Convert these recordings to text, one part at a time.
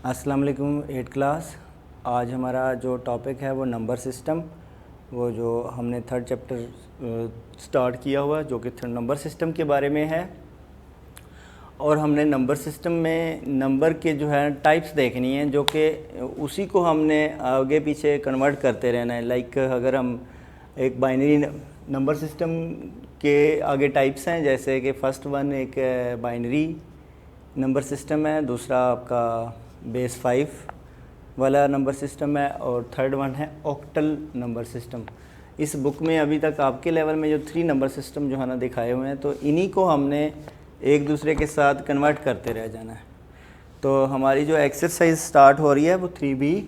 अस्सलाम वालेकुम 8 क्लास। आज हमारा जो टॉपिक है वो नंबर सिस्टम, वो जो हमने थर्ड चैप्टर स्टार्ट किया हुआ जो कि नंबर सिस्टम के बारे में है। और हमने नंबर सिस्टम में नंबर के जो है टाइप्स देखनी है, जो कि उसी को हमने आगे पीछे कन्वर्ट करते रहना है। लाइक अगर हम एक बाइनरी नंबर सिस्टम के आगे टाइप्स हैं, जैसे कि फ़र्स्ट वन एक बाइनरी नंबर सिस्टम है, दूसरा आपका बेस 5 वाला नंबर सिस्टम है, और थर्ड वन है ऑक्टल नंबर सिस्टम। इस बुक में अभी तक आपके लेवल में जो 3 नंबर सिस्टम जो है ना दिखाए हुए हैं, तो इन्हीं को हमने एक दूसरे के साथ कन्वर्ट करते रह जाना है। तो हमारी जो एक्सरसाइज स्टार्ट हो रही है वो 3B,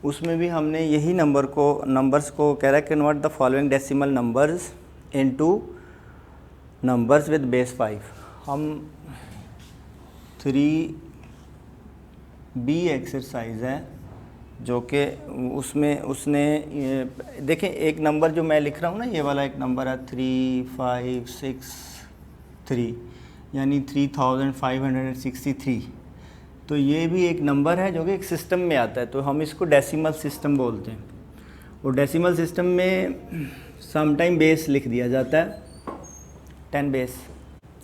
उसमें भी हमने यही नंबर्स को कह रहा है convert the following decimal numbers into numbers with base 5। हम 3B एक्सरसाइज है जो कि उसमें उसने देखें, एक नंबर जो मैं लिख रहा हूँ ना, ये वाला एक नंबर है 3563, यानी 3563। तो ये भी एक नंबर है जो कि एक सिस्टम में आता है, तो हम इसको डेसिमल सिस्टम बोलते हैं। और डेसिमल सिस्टम में समटाइम बेस लिख दिया जाता है 10 बेस।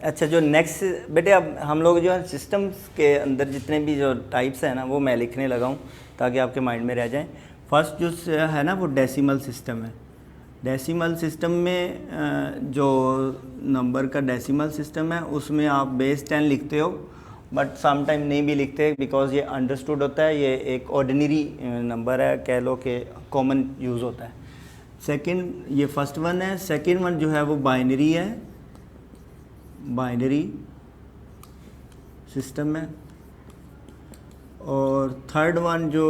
अच्छा, जो नेक्स्ट बेटे, अब हम लोग जो है सिस्टम्स के अंदर जितने भी जो टाइप्स हैं ना, वो मैं लिखने लगा हूँ ताकि आपके माइंड में रह जाएं। फर्स्ट जो है ना वो डेसिमल सिस्टम है। डेसिमल सिस्टम में जो नंबर का डेसिमल सिस्टम है उसमें आप बेस 10 लिखते हो, बट सम टाइम नहीं भी लिखते, बिकॉज ये अंडरस्टूड होता है, ये एक ऑर्डिनरी नंबर है, कह लो कि कॉमन यूज़ होता है। सेकंड, ये फर्स्ट वन है। सेकंड वन जो है वो बाइनरी है, बाइनरी सिस्टम है। और थर्ड वन जो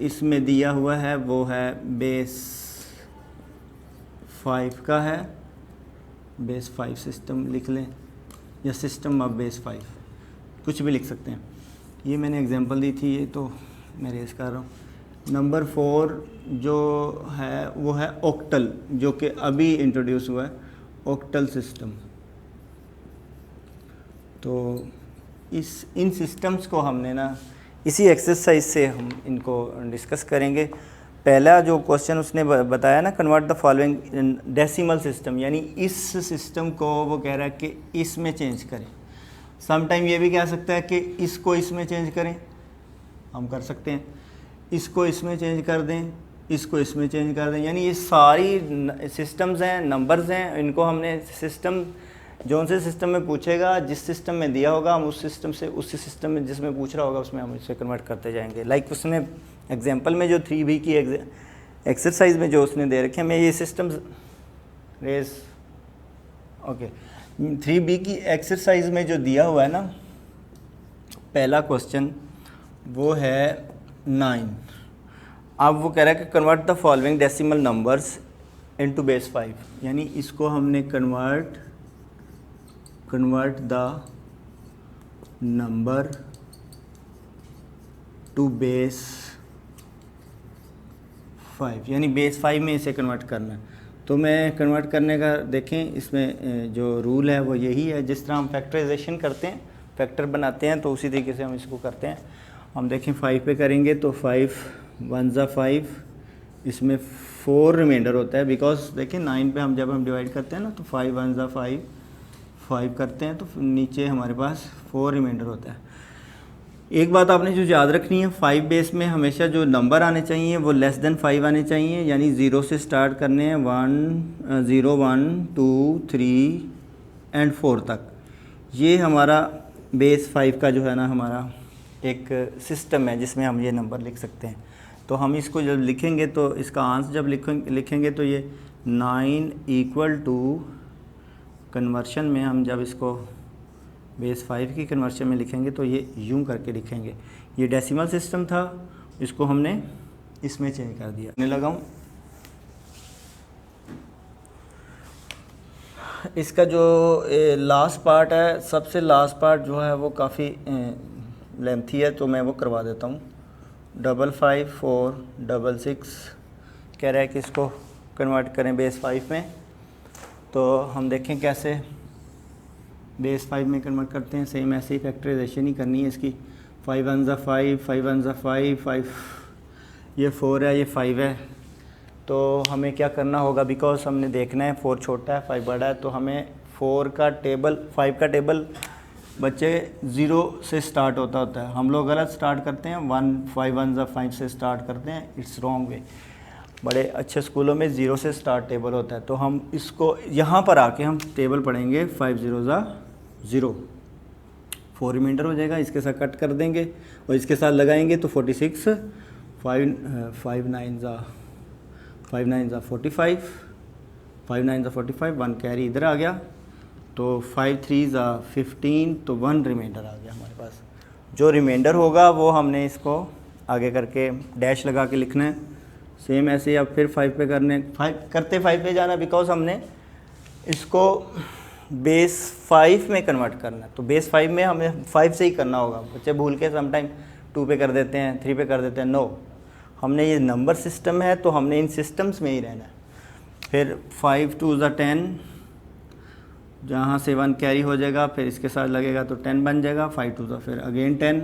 इसमें दिया हुआ है वो है बेस 5 का है। बेस 5 सिस्टम लिख लें, या सिस्टम ऑफ बेस 5, कुछ भी लिख सकते हैं। ये मैंने एग्जांपल दी थी, ये तो मैं रेस कर रहा हूँ। नंबर 4 जो है वो है ऑक्टल, जो कि अभी इंट्रोड्यूस हुआ है, ऑक्टल सिस्टम। तो इन सिस्टम्स को हमने ना इसी एक्सरसाइज से हम इनको डिस्कस करेंगे। पहला जो क्वेश्चन उसने बताया ना, convert the following decimal system, यानी इस सिस्टम को वो कह रहा है कि इसमें चेंज करें। सम टाइम ये भी कह सकता है कि इसको इसमें चेंज करें, हम कर सकते हैं। इसको इसमें चेंज कर दें, इसको इसमें चेंज कर दें, यानी ये सारी सिस्टम्स हैं, नंबर्स हैं, इनको हमने सिस्टम जो से सिस्टम में पूछेगा, जिस सिस्टम में दिया होगा हम उस सिस्टम से उसी सिस्टम में जिसमें पूछ रहा होगा उसमें हम इससे कन्वर्ट करते जाएंगे। लाइक उसने एग्जांपल में जो 3B की एक्सरसाइज में जो उसने दे रखे हैं, मैं ये सिस्टम रेस ओके 3B की एक्सरसाइज में जो दिया हुआ है ना, पहला क्वेश्चन वो है 9। अब वो कह रहा है कि convert the following decimal numbers into base 5, यानी इसको हमने convert the number two base 5, यानी बेस 5 में इसे कन्वर्ट करना है। तो मैं कन्वर्ट करने का देखें, इसमें जो रूल है वो यही है, जिस तरह हम फैक्टराइजेशन करते हैं, फैक्टर बनाते हैं, तो उसी तरीके से हम इसको करते हैं। हम देखें 5 पे करेंगे तो 5 1 ज़ा 5, इसमें 4 रिमाइंडर होता है, बिकॉज देखें 9 पे जब हम डिवाइड करते हैं ना, तो 5 1 ज़ा 5 करते हैं, तो नीचे हमारे पास 4 रिमाइंडर होता है। एक बात आपने जो याद रखनी है, 5 बेस में हमेशा जो नंबर आने चाहिए वो लेस देन 5 आने चाहिए, यानी 0 से स्टार्ट करने हैं, 0 1 2 3 एंड 4 तक। ये हमारा बेस 5 का जो है ना हमारा एक सिस्टम है जिसमें हम ये नंबर लिख सकते हैं। तो हम इसको जब लिखेंगे, तो इसका आंसर जब लिखेंगे तो ये 9 इक्वल टू कन्वर्शन में हम जब इसको बेस 5 की कन्वर्शन में लिखेंगे तो ये यूं करके लिखेंगे। ये डेसिमल सिस्टम था, इसको हमने इसमें चेंज कर दिया। मैं लगाऊं, इसका जो लास्ट पार्ट है, सबसे लास्ट पार्ट जो है वो काफ़ी लेंथी है, तो मैं वो करवा देता हूँ। 55466 कह रहा है कि इसको कन्वर्ट करें बेस 5 में। तो हम देखें कैसे बेस 5 में कन्वर्ट करते हैं। सेम ऐसे ही फैक्टराइजेशन ही करनी है इसकी। 5 वन ज़ा 5, 5 वन ज़ा 5, 5 ये 4 है, ये 5 है। तो हमें क्या करना होगा, बिकॉज हमने देखना है 4 छोटा है 5 बड़ा है, तो हमें 4 का टेबल 5 का टेबल बच्चे 0 से स्टार्ट होता है। हम लोग गलत स्टार्ट करते हैं, 5 वन ज़ा 5 से स्टार्ट करते हैं, इट्स रॉन्ग वे। बड़े अच्छे स्कूलों में 0 से स्टार्ट टेबल होता है। तो हम इसको यहाँ पर आके हम टेबल पढ़ेंगे 5 0 ज़ा 0, 4 रिमाइंडर हो जाएगा, इसके साथ कट कर देंगे और इसके साथ लगाएंगे तो 46, 5 9 ज़ा 45, 5 9 ज़ा 45, 1 कैरी इधर आ गया, तो 5 3 ज़ा 15, तो 1 रिमाइंडर आ गया हमारे पास। जो रिमाइंडर होगा वो हमने इसको आगे करके डैश लगा के लिखना है। सेम ऐसे ही अब फिर 5 पे करने 5 पे जाना, बिकॉज हमने इसको बेस 5 में कन्वर्ट करना है। तो बेस 5 में हमें 5 से ही करना होगा। बच्चे भूल के समटाइम 2 पे कर देते हैं, 3 पे कर देते हैं। नो, हमने ये नंबर सिस्टम है तो हमने इन सिस्टम्स में ही रहना है। फिर 5 2 ज़ा 10, जहाँ से 1 कैरी हो जाएगा, फिर इसके साथ लगेगा तो 10 बन जाएगा। 5 2 ज़ा फिर अगेन 10,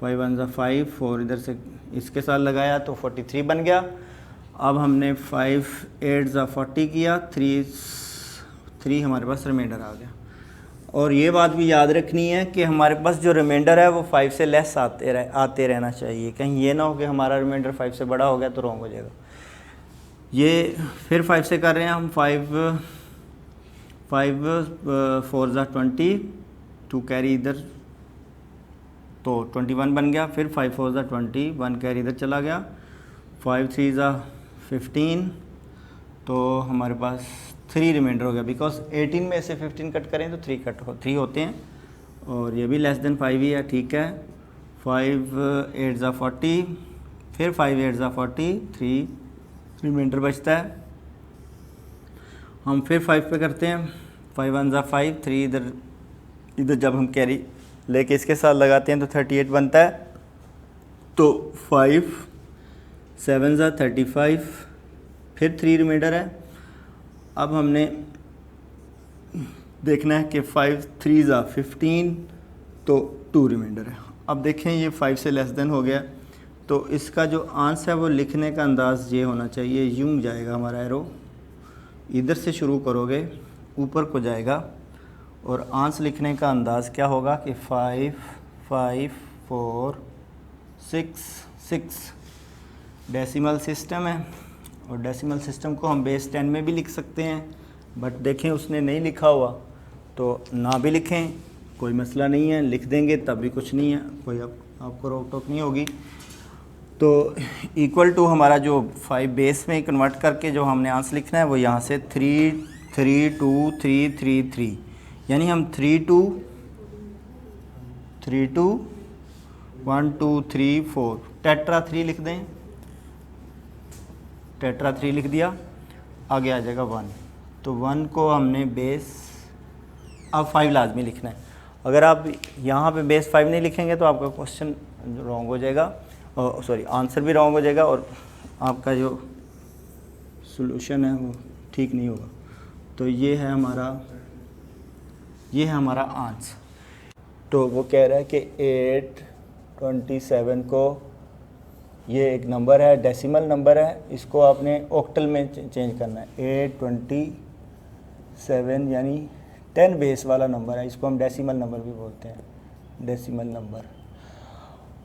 5 1 ज़ा 5, 4 इधर से इसके साथ लगाया तो 43 बन गया। अब हमने 5 8 ज़ा 40 किया, 3 हमारे पास रिमाइंडर आ गया। और ये बात भी याद रखनी है कि हमारे पास जो रिमाइंडर है वो 5 से लेस आते रहना चाहिए। कहीं ये ना हो कि हमारा रिमाइंडर 5 से बड़ा हो गया तो रॉन्ग हो जाएगा। ये फिर 5 से कर रहे हैं हम। 5 4 ज़ा 20, 2 कैरी इधर तो 21 बन गया। फिर 5 4 ज़ा 20, 1 कैरी इधर चला गया। 5 3 ज़ा 15, तो हमारे पास 3 रिमाइंडर हो गया। बिकॉज 18 में से 15 कट करें तो 3 होते हैं, और ये भी लेस देन 5 ही है, ठीक है। 5 8 ज़ा 40, फिर 5 8 ज़ा 40, 3 रिमाइंडर बचता है। हम फिर 5 पे करते हैं। 5 1 ज़ा 5, 3 इधर जब हम कैरी लेके इसके साथ लगाते हैं तो 38 बनता है। तो 5 7 ज़ा 35, फिर 3 रिमाइंडर है। अब हमने देखना है कि 5 3 ज़ा 15, तो 2 रिमाइंडर है। अब देखें ये 5 से लेस देन हो गया, तो इसका जो आंसर है वो लिखने का अंदाज़ ये होना चाहिए, यूं जाएगा हमारा एरो, इधर से शुरू करोगे ऊपर को जाएगा, और आंसर लिखने का अंदाज़ क्या होगा कि 5 5 4 6 6 डेसिमल सिस्टम है। और डेसिमल सिस्टम को हम बेस 10 में भी लिख सकते हैं, बट देखें उसने नहीं लिखा हुआ तो ना भी लिखें, कोई मसला नहीं है, लिख देंगे तब भी कुछ नहीं है, कोई आपको रोक टोक नहीं होगी। तो इक्वल टू हमारा जो 5 बेस में कन्वर्ट करके जो हमने आंसर लिखना है वो यहाँ से 3 3 2 3 3 3, यानी हम 3 2 1 2 3 4 टेट्रा 3 लिख दें। टेट्रा 3 लिख दिया, आगे आ जाएगा 1। तो 1 को हमने बेस अब 5 लाजमी लिखना है। अगर आप यहाँ पे बेस 5 नहीं लिखेंगे तो आपका क्वेश्चन रॉन्ग हो जाएगा, सॉरी आंसर भी रॉन्ग हो जाएगा, और आपका जो सॉल्यूशन है वो ठीक नहीं होगा। तो ये है हमारा आंसर। तो वो कह रहा है कि 827 को, ये एक नंबर है, डेसिमल नंबर है, इसको आपने ऑक्टल में चेंज करना है। 827 यानी 10 बेस वाला नंबर है, इसको हम डेसिमल नंबर भी बोलते हैं, डेसिमल नंबर।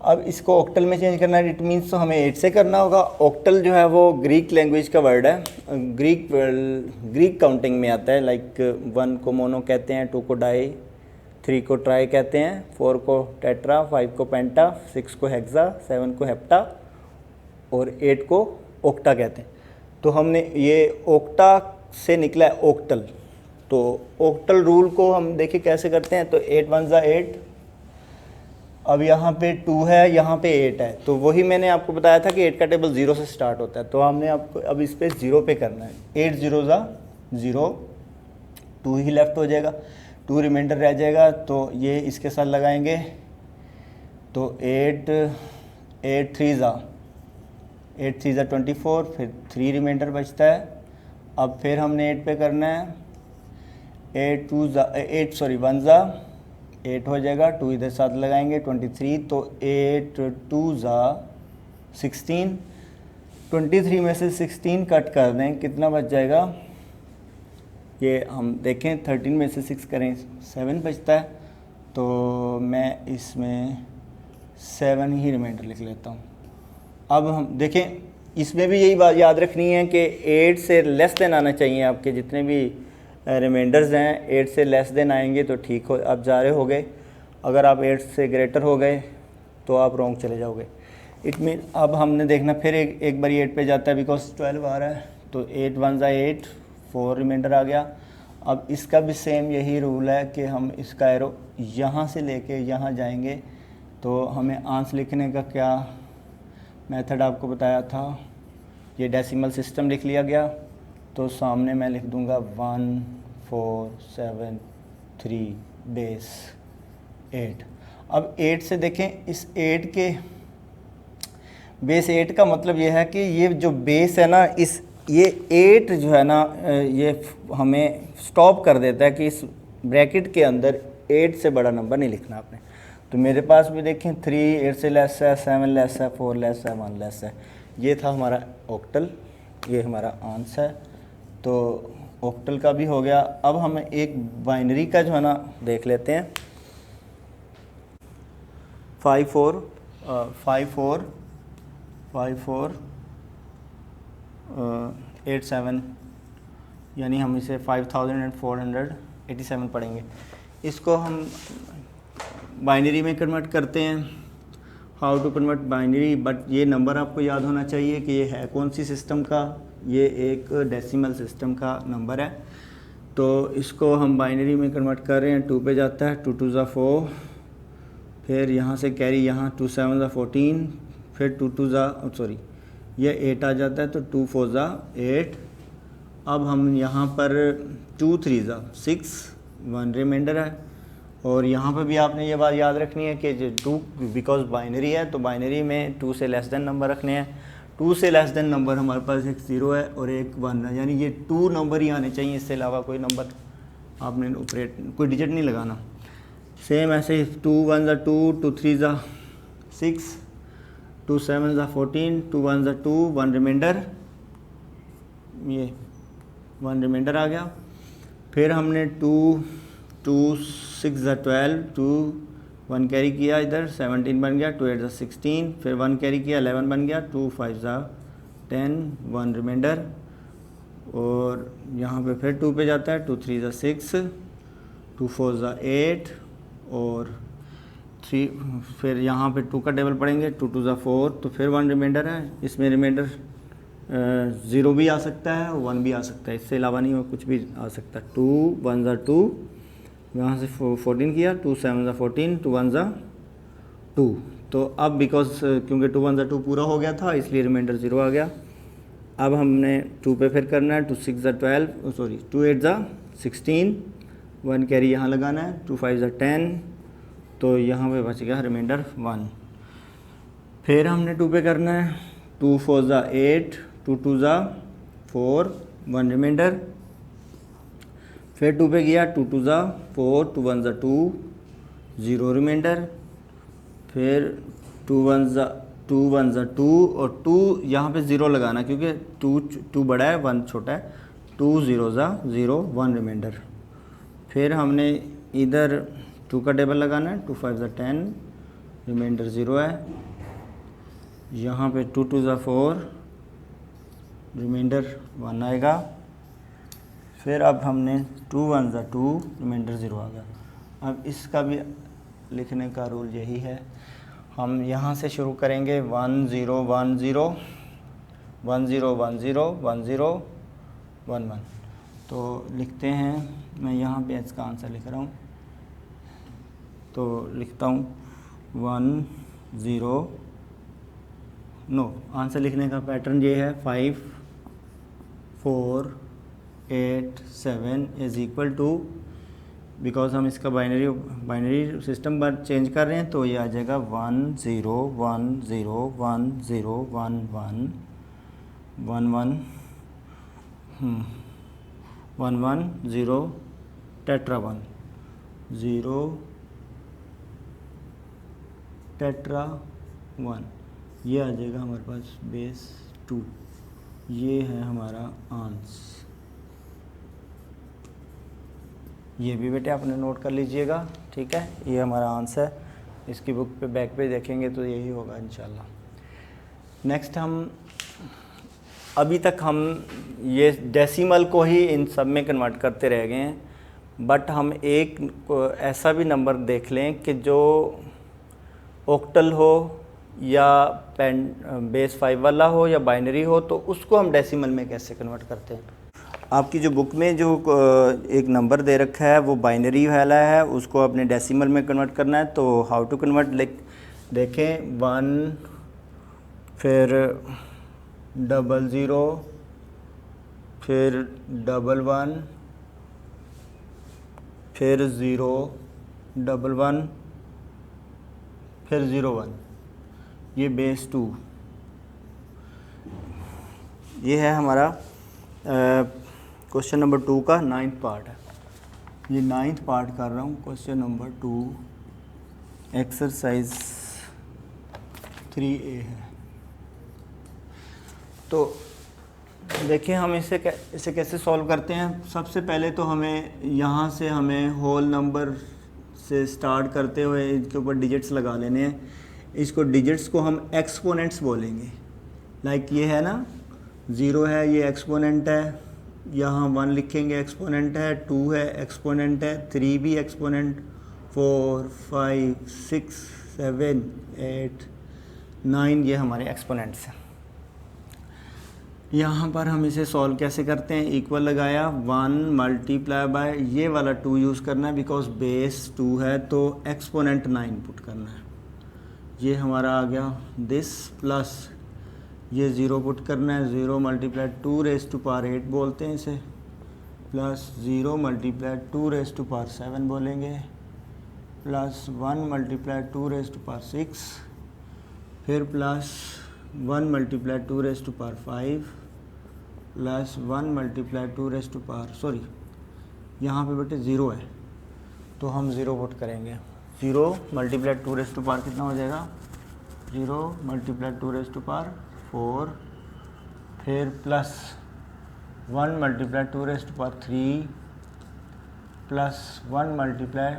अब इसको ऑक्टल में चेंज करना है, इट मीन्स तो हमें 8 से करना होगा। ऑक्टल जो है वो ग्रीक लैंग्वेज का वर्ड है, ग्रीक काउंटिंग में आता है। लाइक 1 को मोनो कहते हैं, 2 को डाई, 3 को ट्राई कहते हैं, 4 को टेट्रा, 5 को पेंटा, 6 को हेक्सा, 7 को हेप्टा और 8 को ओक्टा कहते हैं। तो हमने ये ओक्टा से निकला है ओक्टल। तो ओक्टल रूल को हम देखिए कैसे करते हैं। तो 8 1 ज़ा 8, अब यहाँ पे 2 है, यहाँ पे 8 है, तो वही मैंने आपको बताया था कि 8 का टेबल 0 से स्टार्ट होता है। तो हमने आपको अब इस पे 0 पे करना है। 8 0 ज़ा 0, 2 ही लेफ्ट हो जाएगा, 2 रिमाइंडर रह जाएगा, तो ये इसके साथ लगाएंगे। तो 8 3 ज़ा 24, फिर 3 रिमाइंडर बचता है। अब फिर हमने 8 पे करना है। 1 ज़ा 8 हो जाएगा, 2 इधर साथ लगाएंगे 23, तो 8 2 ज़ा 16, 23 में से 16 कट कर दें, कितना बच जाएगा? ये हम देखें 13 में से 6 करें 7 बचता है, तो मैं इसमें 7 ही रिमाइंडर लिख लेता हूँ। अब हम देखें, इसमें भी यही बात याद रखनी है कि 8 से लेस देन आना चाहिए। आपके जितने भी रिमाइंडर्स हैं 8 से लेस देन आएंगे तो ठीक हो, आप जा रहे हो गए। अगर आप 8 से ग्रेटर हो गए तो आप रॉन्ग चले जाओगे। इट मीन अब हमने देखना फिर एक बार 8 पे जाता है, बिकॉज 12 आ रहा है, तो 8 1 ज़ा 8, 4 रिमाइंडर आ गया। अब इसका भी सेम यही रूल है कि हम इसका एरो यहाँ से लेके यहाँ जाएंगे, तो हमें आंसर लिखने का क्या मेथड आपको बताया था, ये डेसिमल सिस्टम लिख लिया गया, तो सामने मैं लिख दूंगा 1 4 7 3 बेस 8। अब 8 से देखें, इस 8 के बेस 8 का मतलब ये है कि ये जो बेस है ना, इस ये 8 जो है ना, ये हमें स्टॉप कर देता है कि इस ब्रैकेट के अंदर 8 से बड़ा नंबर नहीं लिखना आपने। तो मेरे पास भी देखें 3 8 से लेस है, 7 लेस है, 4 लेस है, 1 लेस है। ये था हमारा ऑक्टल, ये हमारा आंसर है। तो ऑक्टल का भी हो गया। अब हम एक बाइनरी का जो है ना देख लेते हैं। 5 4 8 7, यानी हम इसे 5487 पढ़ेंगे। इसको हम बाइनरी में कन्वर्ट करते हैं। How to convert binary, but ये नंबर आपको याद होना चाहिए कि ये है कौन सी सिस्टम का, ये एक डेसिमल सिस्टम का नंबर है। तो इसको हम बाइनरी में कन्वर्ट कर रहे हैं। 2 पे जाता है, 2 2 ज़ा 4, फिर यहाँ से कैरी यहाँ 2 7 ज़ा 14, फिर 2 2 ज़ा सॉरी ये 8 आ जाता है, तो 2 4 ज़ा 8। अब हम यहाँ पर 2 3 ज़ा 6, 1 रिमाइंडर है। और यहाँ पर भी आपने ये बात याद रखनी है कि जो 2 बिकॉज बाइनरी है, तो बाइनरी में 2 से लेस देन नंबर रखने हैं। 2 से लेस देन नंबर हमारे पास एक 0 है और एक 1 है, यानी ये 2 नंबर ही आने चाहिए, इससे अलावा कोई नंबर आपने ऑपरेट कोई डिजिट नहीं लगाना। सेम ऐसे ही 2 1 ज़ा 2, 2 3 ज़ा 6, 2 7 ज़ा 14, 2 1 ज़ा 2, 1 रिमाइंडर, ये 1 रिमाइंडर आ गया। फिर हमने 2 2 6 ज़ा 12, 2 1 कैरी किया, इधर 17 बन गया, 2 8 ज़ा 16, फिर 1 कैरी किया, 11 बन गया, 2 5 ज़ा 10, 1 रिमाइंडर। और यहाँ पे फिर 2 पे जाता है, 2 3 ज़ा 6, 2 4 ज़ा 8 और 3, फिर यहाँ पे 2 का टेबल पढ़ेंगे, 2 2 ज़ा 4, तो फिर 1 रिमाइंडर है। इसमें रिमाइंडर 0 भी आ सकता है, 1 भी आ सकता है, इससे अलावा नहीं हो कुछ भी आ सकता है। 2 1 ज़ा 2, यहाँ से 14 किया, 2 7 ज़ा 14, 2 1 ज़ा 2। तो अब बिकॉज क्योंकि 2 1 ज़ा 2 पूरा हो गया था, इसलिए रिमाइंडर 0 आ गया। अब हमने 2 पे फिर करना है, 2 6 ज़ा 12 सॉरी 2 8 ज़ा 16, 1 कैरी यहाँ लगाना है, 2 5 ज़ा 10, तो यहाँ पे बच गया रिमाइंडर 1। फिर हमने 2 पे करना है, 2 4 ज़ा 8, 2 2 ज़ा 4, 1 रिमाइंडर। फिर 2 पे गया, 2 2 ज़ा 4, 2 1 ज़ा 2, 0 रिमाइंडर। फिर 2 1 ज़ा 2 और 2 यहाँ पे 0 लगाना, क्योंकि 2 बड़ा है 1 छोटा है। 2 0 ज़ा 0, 1 रिमाइंडर। फिर हमने इधर 2 का टेबल लगाना है, 2 5 ज़ा 10, रिमाइंडर 0 है। यहाँ पे 2 2 ज़ा 4, रिमाइंडर 1 आएगा। फिर अब हमने 2 1 ज़ा 2, रिमाइंडर 0 आ गया। अब इसका भी लिखने का रूल यही है। हम यहाँ से शुरू करेंगे 1 0 1 0 1 0 1 0 1 0 1 1। तो लिखते हैं, मैं यहाँ पे इसका आंसर लिख रहा हूँ, तो लिखता हूँ 1 0 नो। आंसर लिखने का पैटर्न ये है 5 4 8 7 इज़ इक्वल टू, बिकॉज हम इसका बाइनरी सिस्टम पर चेंज कर रहे हैं, तो ये आ जाएगा 1 0 1 0 1 0 1 1 1 1 1 1 0 टेट्रा 1 0 टेट्रा 1, ये आ जाएगा हमारे पास बेस 2। ये है हमारा आंस। ये भी बेटे आपने नोट कर लीजिएगा, ठीक है। ये हमारा आंसर है, इसकी बुक पे बैक पे देखेंगे तो यही होगा इंशाल्लाह। नेक्स्ट हम अभी तक हम ये डेसिमल को ही इन सब में कन्वर्ट करते रह गए हैं, बट हम एक ऐसा भी नंबर देख लें कि जो ऑक्टल हो या बेस 5 वाला हो या बाइनरी हो, तो उसको हम डेसिमल में कैसे कन्वर्ट करते हैं। आपकी जो बुक में जो एक नंबर दे रखा है वो बाइनरी वाला है, उसको अपने डेसिमल में कन्वर्ट करना है। तो हाउ टू कन्वर्ट, देखें 1 फिर 00 फिर 11 फिर 0 11 फिर 01, ये बेस 2। ये है हमारा क्वेश्चन नंबर 2 का 9th पार्ट है। ये 9th पार्ट कर रहा हूँ, क्वेश्चन नंबर 2 एक्सरसाइज 3A है। तो देखिए हम इसे कैसे सॉल्व करते हैं। सबसे पहले तो हमें यहाँ से हमें होल नंबर से स्टार्ट करते हुए इसके ऊपर डिजिट्स लगा लेने हैं। इसको डिजिट्स को हम एक्सपोनेंट्स बोलेंगे। लाइक ये है ना 0 है, ये एक्सपोनेंट है, यहाँ 1 लिखेंगे एक्सपोनेंट है, 2 है एक्सपोनेंट है, 3 भी एक्सपोनेंट, 4 5 6 7 8 9 ये हमारे एक्सपोनेंट्स हैं। यहाँ पर हम इसे सॉल्व कैसे करते हैं, इक्वल लगाया 1 मल्टीप्लाई बाय ये वाला 2 यूज़ करना है बिकॉज बेस 2 है, तो एक्सपोनेंट 9 पुट करना है। ये हमारा आ गया दिस प्लस ये 0 पुट करना है, 0 मल्टीप्लाई 2 रेज़ टू पावर 8 बोलते हैं इसे, plus 0 multiply 2 raise to power 7 बोलेंगे, plus 1 multiply 2 raise to power 6, फिर plus 1 multiply 2 raise to power 5, plus 1 multiply 2 raise to power, sorry यहाँ पे बेटे 0 है तो हम 0 पुट करेंगे। 0 मल्टीप्लाई 2 रेज़ टू पावर कितना हो जाएगा, 0 मल्टीप्लाई 2 रेज़ टू पावर 4, फिर plus 1 multiply 2 raise to power 3, plus 1 multiply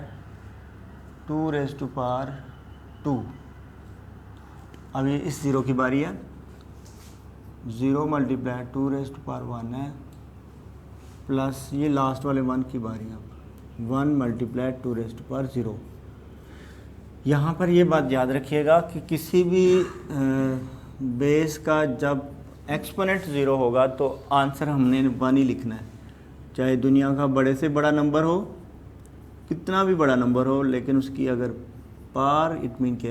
2 raise to power 2। अब ये इस 0 की बारी है, 0 मल्टीप्लाई 2 रेज़ टू पावर 1 है, प्लस ये लास्ट वाले 1 की बारी है, 1 मल्टीप्लाई 2 रेज़ टू पावर 0। यहाँ पर ये बात याद रखिएगा कि किसी भी बेस का जब एक्सपोनेंट 0 होगा तो आंसर हमने 1 ही लिखना है, चाहे दुनिया का बड़े से बड़ा नंबर हो, कितना भी बड़ा नंबर हो, लेकिन उसकी अगर पार इट मीन के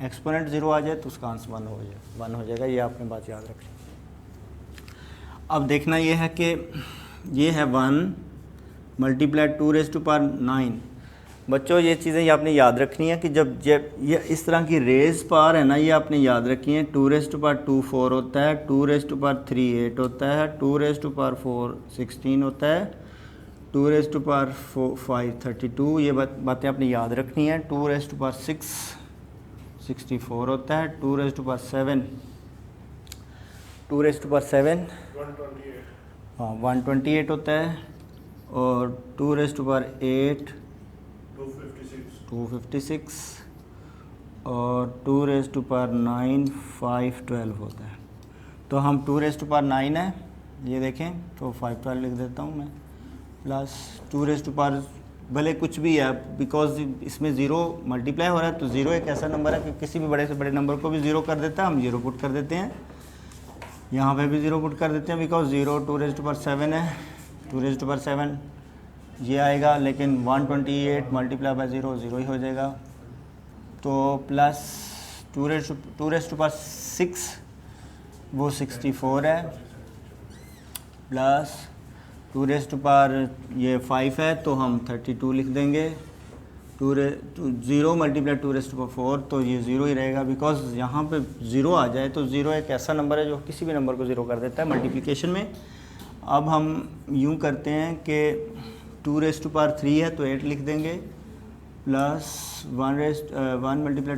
एक्सपोनेंट 0 आ जाए तो उसका आंसर 1 हो जाएगा। ये आपने बात याद रखनी। अब देखना ये है कि ये है 1 मल्टीप्लाई 2 रेज़ टू पावर 9। बच्चों ये चीज़ें ये आपने याद रखनी है कि जब ये इस तरह की रेज़ पावर है ना, ये आपने याद रखी है। 2 रेज़ टू पावर 2 4 होता है, 2 रेज़ टू पावर 3 8 होता है, 2 रेज़ टू पावर 4 16 होता है, 2 रेज़ टू पावर 5 32। ये बातें आपने याद रखनी है। 2 रेज़ टू पावर 6 64 होता है, 2 raise to power 7 2 raise to power 7 128 होता है, और 2 रेज़ टू पावर 8 256, और 2 रेज़ टू पावर 9 512 होता है। तो हम 2 रेज़ टू पावर 9 है, ये देखें तो 512 लिख देता हूँ मैं, प्लस 2 रेज़ टू पावर भले कुछ भी है, बिकॉज इसमें 0 मल्टीप्लाई हो रहा है, तो 0 एक ऐसा नंबर है कि किसी भी बड़े से बड़े नंबर को भी 0 कर देता है। हम 0 पुट कर देते हैं, यहाँ पे भी 0 पुट कर देते हैं बिकॉज 0 2 रेज़ टू पावर 7 है, 2 रेज़ टू पावर 7 ये आएगा, लेकिन 128 मल्टीप्लाई बाय 0 0 ही हो जाएगा। तो प्लस 2 रेज़ टू पावर 6 वो 64 है, प्लस 2 रेज़ टू पावर ये 5 है तो हम 32 लिख देंगे। 0 मल्टीप्लाई 2 रेज़ टू पावर 4 तो ये 0 ही रहेगा, बिकॉज यहाँ पे 0 आ जाए तो 0 एक ऐसा नंबर है जो किसी भी नंबर को 0 कर देता है मल्टीप्लिकेशन में। अब हम यूँ करते हैं कि 2 रेज़ टू पावर 3 है तो 8 लिख देंगे, प्लस 1 मल्टीप्लाई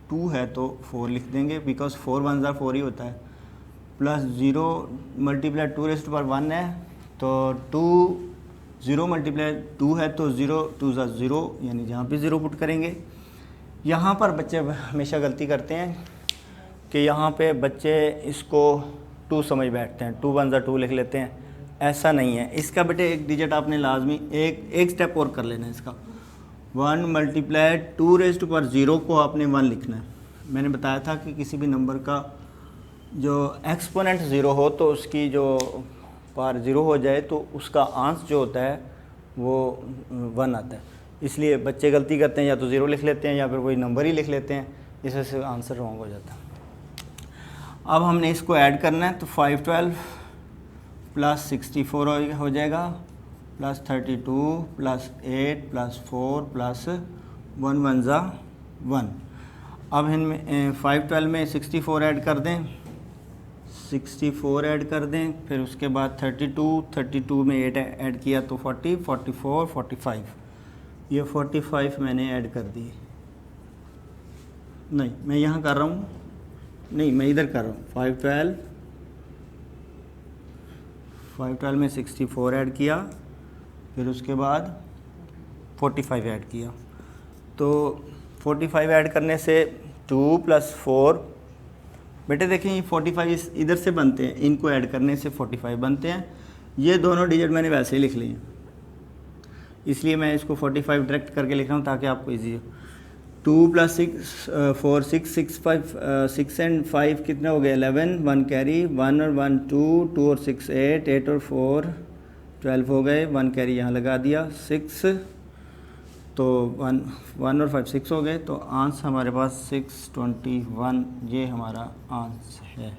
2 है तो 4 लिख देंगे, बिकॉज 4 1 ज़ा 4 ही होता है। प्लस 0 मल्टीप्लाई 2 है तो 0 मल्टीप्लाई 2 है तो 0 2 ज़ा 0, यानी जहाँ पे 0 पुट करेंगे। यहाँ पर बच्चे हमेशा गलती करते हैं कि यहाँ पे बच्चे इसको 2 समझ बैठते हैं, 2 1 ज़ा 2 लिख लेते हैं। ऐसा नहीं है, इसका बेटे एक डिजिट आपने लाजमी एक स्टेप और कर लेना है इसका। 1 मल्टीप्लाई 2 को आपने 1 लिखना है। मैंने बताया था कि किसी भी नंबर का जो एक्सपोनेंट 0 हो तो उसकी जो पावर 0 हो जाए तो उसका आंस जो होता है वो 1 आता है। इसलिए बच्चे गलती करते हैं, या तो 0 लिख लेते हैं या फिर कोई नंबर ही लिख लेते हैं, इस वजह से आंसर रॉन्ग हो जाता है। अब हमने इसको ऐड करना है, तो 512 प्लस 64 हो जाएगा, प्लस 32 प्लस 8 प्लस 4 प्लस 1 1 ज़ा 1। अब इनमें 512 में 64 ऐड कर दें, 64 ऐड कर दें, फिर उसके बाद 32 में 8 ऐड किया तो 40 44 45, ये 45 मैंने ऐड कर दिए। नहीं, मैं यहाँ कर रहा हूँ, नहीं मैं इधर कर रहा हूँ। 512 में 64 ऐड किया, फिर उसके बाद 45 ऐड किया, तो 45 ऐड करने से 2 प्लस 4, बेटे देखें ये 45 इधर से बनते हैं, इनको ऐड करने से 45 बनते हैं। ये दोनों डिजिट मैंने वैसे ही लिख लिए हैं, इसलिए मैं इसको 45 डायरेक्ट करके लिख रहा हूँ ताकि आपको ईजी हो। 2 प्लस 6 4 6 5 6 एंड 5 कितना हो गया 11, 1 कैरी, 1 और 1 2 और 6 8, 8 और 4 12 हो गए, 1 कैरी यहाँ लगा दिया 6, तो 1 और 5 6 हो गए, तो आंसर हमारे पास 621 ये हमारा आंसर है।